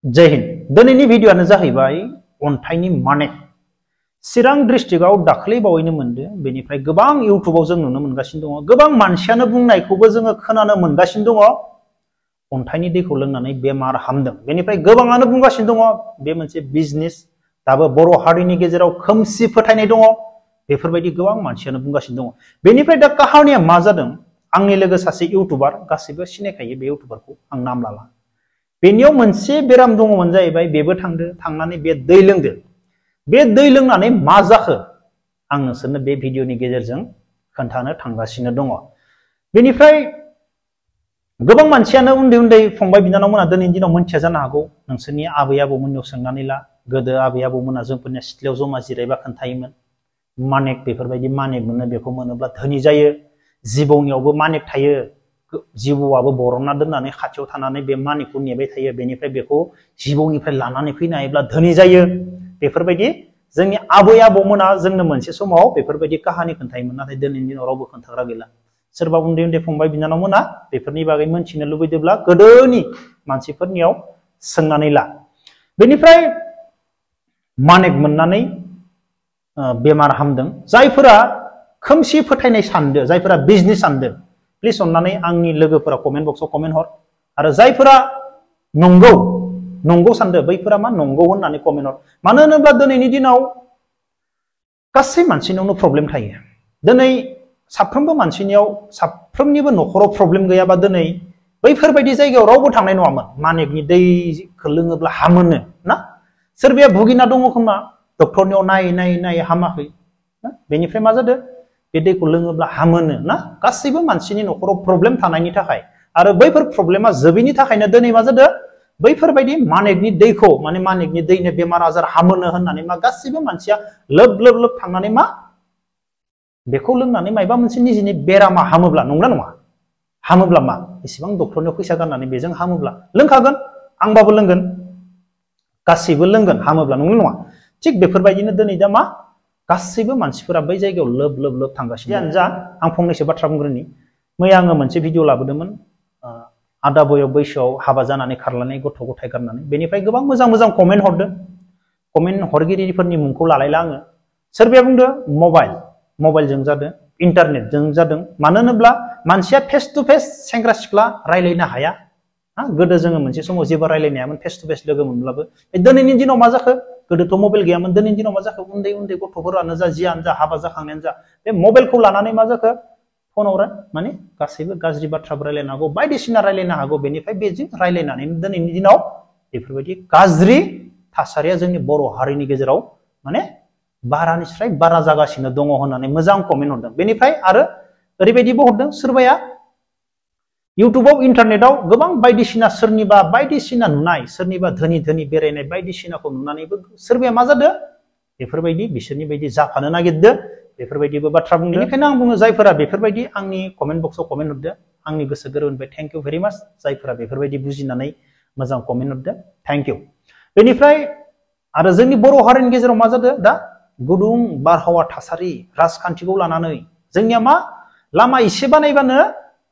जय हिंद दिनैनि भिडिअआनो जाहैबाय अन्थाइनि मानेक चिरां डिस्ट्रिक्टआव दाख्लै बावैनो मोनदों बेनिफ्राय गोबां इउट्युबाव जों नुनो मोनगासिनो दङ गोबां मानसियानो बुंनायखौबो जोङो खोनानो मोनगासिनो दङ अन्थाइनि दैखौ लोंनानै बेमार हामदों बेनिफ्राय गोबाङानो बुंगासिनो दङ बे मोनसे बिजनेस दाबो बर' हारिनि गेजेराव खोमसि फोथायनाय दङ बेफोरबायदि गोबां मानसियानो बुंगासिनो दङ बेनिफ्राय दा काहानिया मा जादों आंनि लोगो सासे इउट्युबार गासैबो सिनायखायो बे इउट्युबारखौ आं नाम लाला बेनियाव मोनसे बेराम दङमोन जाहैबाय बेबो थांनानै बे दै लोंदो बे दै लोंनानै मा जाखो आं नोंसोरनो बे भिडिअनि गेजेरजों खोन्थानो थांगासिनो दङ बेनिफ्राय गोबां मानसियानो उन्दै उन्दै फंबाय बिनानावमोना दिनैनि दिनाव मोनथिया जानो हागौ नोंसोरनि आबै आबौमोननियाव सोंनानै ला गोदो आबै आबौमोना जोंफोरनि सिथ्लायाव जमा जिरायबा खोन्थायोमोन मानेक बेफोरबायदि मानेक मोनो बेखौ मोनोब्ला धोनि जायो जिबौनियावबो मानेक थायो जिबौआबो बरनना दोननानै खाथियाव थानानै बे मानेकखौ नेबाय थायो बेनिफ्राय बेखौ जिबौनिफ्राय लानानै फैनो हायोब्ला धोनि जायो बेफोरबायदि जोंनि आबै आबौमोना जोंनो मोनसे समाव बेफोरबायदि काहानि खोन्थायोमोन नाथाय दिनैनि दिनाव रावबो खोन्थाग्रा गैला सोरबा उन्दै उन्दै फंबाय बिनानावमोना बेफोरनि बागै मोनथिनो लुबैदोंब्ला गोदोनि मानसिफोरनियाव सोंनानै ला बेनिफ्राय मानेक मोननानै बेमार हामदों जायफोरा खोमसि फोथायनाय सानदो जायफोरा बिजनेस सानदो प्लिज अन्नानै आंनि लोगोफोरा कमेन्ट बक्सआव कमेन्ट हर आरो जायफोरा नंगौ सानदो बैफोरा मा नंगौ होननानै कमेन्ट हर मानो होनोब्ला दिनैनि दिनाव गासै मानसिनावनो प्रब्लेम थायो दिनै साफ्रोमबो मानसिनियाव साफ्रोमनिबो न'खराव प्रब्लेम गैयाबा दिनै बैफोरबायदि जायगायाव रावबो थांनाय नङामोन मानेकनि दैखौ लोङोब्ला हामोनो ना सोरबाया भुगिना दङ खोमा डक्टरनियाव नायै हामाखै बेनिफ्राय मा जादों बे दैखौ लोङोब्ला हामोनो ना गासैबो मानसिनि न'खराव प्रब्लेम थानायनि थाखाय आरो बैफोर प्रब्लेमा जोबैनि थाखायनो दिनै मा जादों बैफोरबायदि मानेकनि दैखौ माने मानेकनि दैनो बेमार आजार हामोनो होननानै मा गासैबो मानसिया लोब थांनानै मा बेखौ लोंनानै मायबा मोनसे निजिनि बेरामा हामोब्ला नंगौना नङा हामोब्ला मा एसेबां डक्टरनियाव फैसा गारनानै बेजों हामोब्ला लोंखागोन आंबाबो लोंगोन गासैबो लोंगोन हामोब्ला नंगौना नङा थिग बेफोरबायदिनो दिनै दा मा गासैबो मानसिफोरा बै जायगायाव लोब थांगासिनो जा आं फंनैसो बाथ्रा बुंग्रोनि मैया आङो मोनसे भिडिअ लाबोदोंमोन आदा बैसोआव हाबा जानानै खारलानाय गथ' गथाय गारनानै बेनिफ्राय गोबां मोजां कमेन्ट हरदों कमेन्ट हरगिरिफोरनि मुंखौ लालायला आङो सोरबाया बुंदों मबाइलजों जादों इन्टारनेटजों जादों मानो होनोब्ला मानसिया फेस टु फेस सेंग्रा सिख्ला रायलायनो हाया गोदो जोङो मोनसे समाव जेबो रायलायनो हायामोन फेस टु फेस लोगो मोनब्लाबो दिनैनि दिनाव मा जाखो गोदोथ' मबाइल गैयामोन दिनैनि दिनाव मा जाखो उन्दै गथ'फोरानो जा जियानो जा हाबा जाखांनायानो जा बे मबाइलखौ लानानै मा जाखो फनाव माने गासैबो गाज्रि बाथ्राबो रायलायनो हागौ बायदिसिना रायलायनो हागौ बेनिफ्राय बेजों रायलायनानै दिनैनि दिनाव बेफोरबायदि गाज्रि थासारिया जोंनि बर' हारिनि गेजेराव माने बारानिफ्राय बारा जागासिनो दङ होननानै मोजां कमेन्ट हरदों बेनिफ्राय आरो ओरैबायदिबो हरदों सोरबाया इउट्युबाव इन्टारनेटआव गोबां बायदिसिना सोरनिबा बायदिसिना नुनाय सोरनिबा धोनि बेरायनाय बायदिसिनाखौ नुनानैबो सोरबाया मा जादों बेफोरबायदि बिसोरनि बायदि जाफानो नागिरदों बेफोरबायदिबो बाथ्रा बुंदों बेनिखायनो आं बुङो जायफोरा बेफोरबायदि आंनि कमेन्ट बक्सआव कमेन्ट हरदों आंनि गोसो गोरबोनिफ्राय थेंक इउ भेरि माच जायफोरा बेफोरबायदि बुजिनानै मोजां कमेन्ट हरदों थेंक इउ बेनिफ्राय आरो जोंनि बर' हारिनि गेजेराव मा जादों दा गुदुं बारहावा थासारि राजखान्थिखौ लानानै जोंनिया मा लामा एसे बानायबानो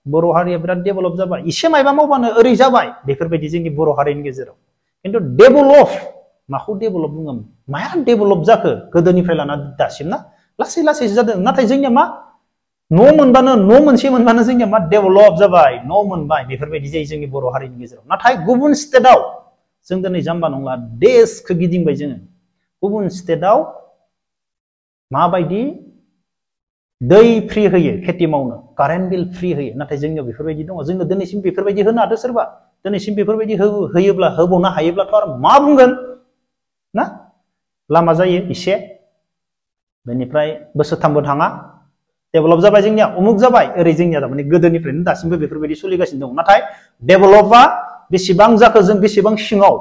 बर' हारिया बिराद डेभेलप जाबाय एसे मायबा मावबानो ओरै जाबाय बेफोरबायदि जोंनि बर' हारिनि गेजेराव खिन्थु डेभेलप माखौ डेभेलप बुङो माया डेभेलप जाखो गोदोनिफ्राय लानानै दासिम ना लासै जादों नाथाय जोंनिया मा न' मोनसे मोनबानो जोंनिया मा डेभेलप जाबाय न' मोनबाय बेफोरबायदि जायो जोंनि बर' हारिनि गेजेराव नाथाय गुबुन स्टेटआव जों दिनै जाम्बा नंला देशखौ गिदिंबाय जोङो गुबुन स्टेटआव माबायदि दै फ्रि होयो खेथि मावनो कारेन्ट बिल फ्रि होयो नाथाय जोंनियाव बेफोरबायदि दङ जोंनो दिनैसिम बेफोरबायदि होनो हादों सोरबा दिनैसिम बेफोरबायदि होयोब्ला होबावनो हायोब्लाथ' आरो मा बुंगोन ना लामा जायो एसे बेनिफ्राय बोसोरथामबो थाङा डेभेलप जाबाय जोंनिया उमुक जाबाय ओरै जोंनिया थारमाने गोदोनिफ्रायनो दासिमबो बेफोरबायदि सोलिगासिनो दं नाथाय डेभेलपआ बेसेबां जाखो जों बेसेबां सिङाव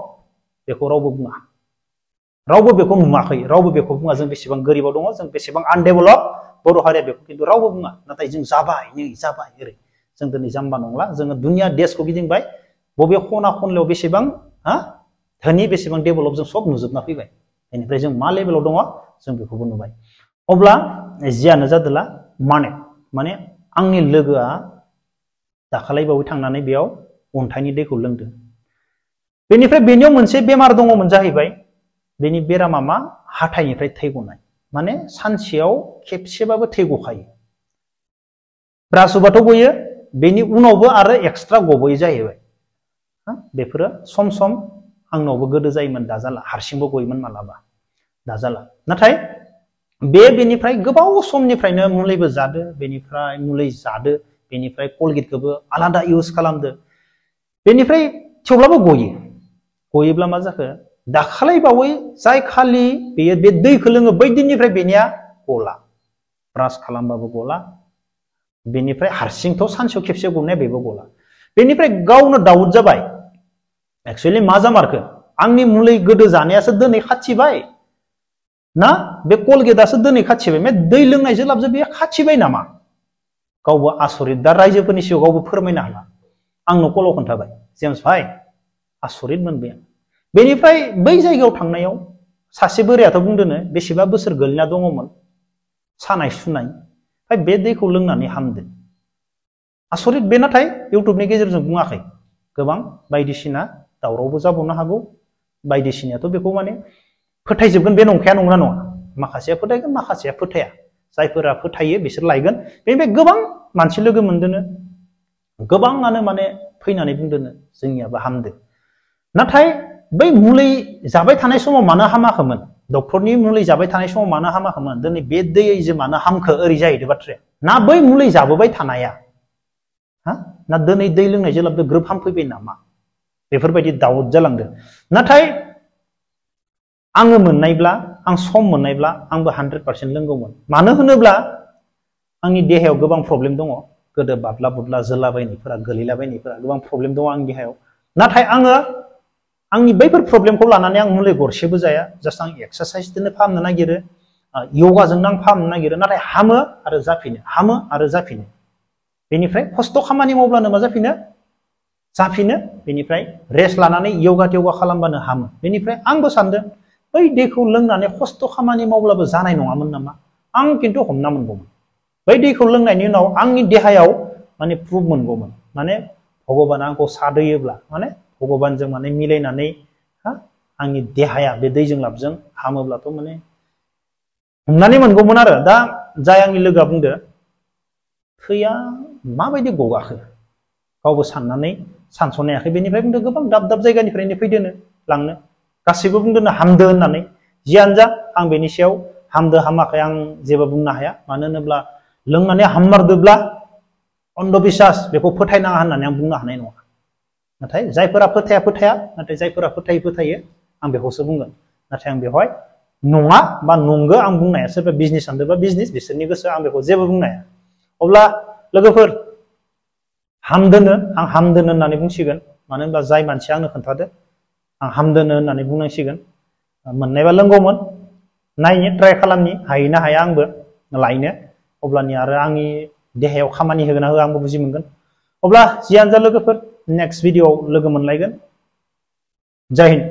बेखौ रावबो बुङा रावबो बेखौ नुवाखै रावबो बेखौ बुङा जों बेसेबां गोरिबाव दङ जों बेसेबां आनडेभेलप बर' हारिया बेखौ खिन्थु रावबो बुङा नाथाय जों जाबाय ओरै जों दिनै जाम्बा नंला जोङो दुनिया देशखौ गिदिंबाय बबे खना खनलायाव बेसेबां धोनि बेसेबां डेभेलप जों सब नुजोबना फैबाय बेनिफ्राय जों मा लेभेलाव दङ जों बेखौबो नुबाय अब्ला जियानो जादोला माने आंनि लोगोआ दाखालै बावै थांनानै बेयाव अन्थाइनि दैखौ लोंदों बेनिफ्राय बेनियाव मोनसे बेमार दङमोन जाहैबाय बेनि बेरामा मा हाथाइनिफ्राय थै गनाय माने सानसेयाव खेबसेबाबो थै गखायो ब्रास होबाथ' गयो बेनि उनावबो आरो एक्सट्रा गबोयो जाहैबाय बेफोरो सम सम आंनावबो गोदो जायोमोन दा जाला हारसिंबो गयोमोन मालाबा दा जाला नाथाय बेनिफ्राय गोबाव समनिफ्रायनो मुलिबो जादो बेनिफ्राय मुलि जादो बेनिफ्राय कलगेटखौबो आलादा इउज खालामदो बेनिफ्राय थेवब्लाबो गयोब्ला मा जाखो दाखालै बावै जाय खालि बेयो बे दैखौ लोङो बै दिननिफ्राय बेनिया गला ब्रास खालामबाबो गला बेनिफ्राय हारसिंथ' सानसेयाव खेबसे गनाया बेबो गला बेनिफ्राय गावनो दाउट जाबाय एक्चुअली मा जामारखो आंनि मुलि गोदो जानायासो दिनै खाथिबाय ना बे कलगेटआसो दिनै खाथिबाय दै लोंनायजों लाबजों बेयो खाथिबाय नामा गावबो आसरित दा रायजोफोरनि सिगाङाव गावबो फोरमायनो हाला आंनो कलाव खोन्थाबाय जेम्स भाइ आसरित मोनबाय आं बेनिफ्राय बै जायगायाव थांनायाव सासे बोरायाथ' बुंदोनो बेसेबा बोसोर गोलैना दङमोन सानाय सुनाय ओमफ्राय बे दैखौ लोंनानै हामदो आसरित बे नाथाय इउटुबनि गेजेरजों बुङाखै गोबां बायदिसिना दावरावबो जाबावनो हागौ बायदिसिनायाथ' बेखौ माने फोथायजोबगोन बे नंखाया नंगौना नङा माखासेया फोथायगोन माखासेया फोथाया जायफोरा फोथायो बिसोर लायगोन बेनिफ्राय गोबां मानसि लोगो मोनदोनो गोबाङानो माने फैनानै बुंदोनो जोंनियाबो हामदो नाथाय बै मुलि जाबाय थानाय समाव मानो हामाखैमोन डक्टरनि मुलि जाबाय थानाय समाव मानो हामाखैमोन दिनै बे दैजों मानो हामखो ओरै जाहैदों बाथ्राया ना बै मुलि जाबोबाय थानाया ना दिनै दै लोंनाय जेब्ला ग्रोब हामफैबाय नामा बेफोरबायदि दाउट जालांदों नाथाय आङो मोननायब्ला आं सम मोननायब्ला आंबो 100% लोंगौमोन मानो होनोब्ला आंनि देहायाव गोबां प्रब्लेम दङ गोदो बादला बुदला जोलाबायनायफोरा गोलैलाबायनायफोरा गोबां प्रब्लेम दङ आंनि देहायाव नाथाय आङो आंनि बैफोर प्रब्लेमखौ लानानै आं मुलि गरसेबो जाया जास्ट आं एक्सारसाइसजोंनो फाहामनो नागिरो योगाजोंनो आं फाहामनो नागिरो नाथाय हामो आरो जाफिनो बेनिफ्राय खस्थ' खामानि मावब्लानो मा जाफिनो बेनिफ्राय रेस्ट लानानै योगा खालामबानो हामो बेनिफ्राय आंबो सानदों बै दैखौ लोंनानै खस्थ' खामानि मावब्लाबो जानाय नङामोन नामा आं खिन्थु हमना मोनगौमोन बै दैखौ लोंनायनि उनाव आंनि देहायाव माने प्रुफ मोनगौमोन माने भगबाना आंखौ साथ होयोब्ला माने भगबानजों माने मिलायनानै आंनि देहाया बे दैजों लाबजों हामोब्लाथ' माने हमनानै मोनगौमोन आरो दा जाय आंनि लोगोआ बुंदो थैया माबायदि गगाखो गावबो साननानै सानस'नो हायाखै बेनिफ्राय बुंदो गोबां दाब दाब जायगानिफ्रायनो फैदोनो लांनो गासैबो बुंदोनो हामदो होननानै जियानो जा आं बेनि सायाव हामदो हामाखै आं जेबो बुंनो हाया मानो होनोब्ला लोंनानै हाममारदोब्ला अन्धबिश्वास बेखौ फोथायनाङा होननानै आं बुंनो हानाय नङा नाथाय जायफोरा फोथाया नाथाय जायफोरा फोथायो आं बेखौसो बुंगोन नाथाय आं बेवहाय नङा बा नंगौ आं बुंनो हाया सोरबा बिजनेस सानदोंबा बिजनेस बिसोरनि गोसो आं बेखौ जेबो बुंनो हाया अब्ला लोगोफोर हामदोनो आं हामदोनो होननानै बुंसिगोन मानो होनबा जाय मानसिया आंनो खोन्थादो आं हामदोनो होननानै बुंनांसिगोन मोननायबा लोंगौमोन नायनो ट्राय खालामनि हायोना हाया आंबो लायनो अब्लानि आरो आंनि देहायाव खामानि होगोन ना होआ आंबो बुजि मोनगोन अब्ला जियानो जा लोगोफोर नेक्स्ट भिडिअआव लोगो मोनलायगोन जय हिन्द।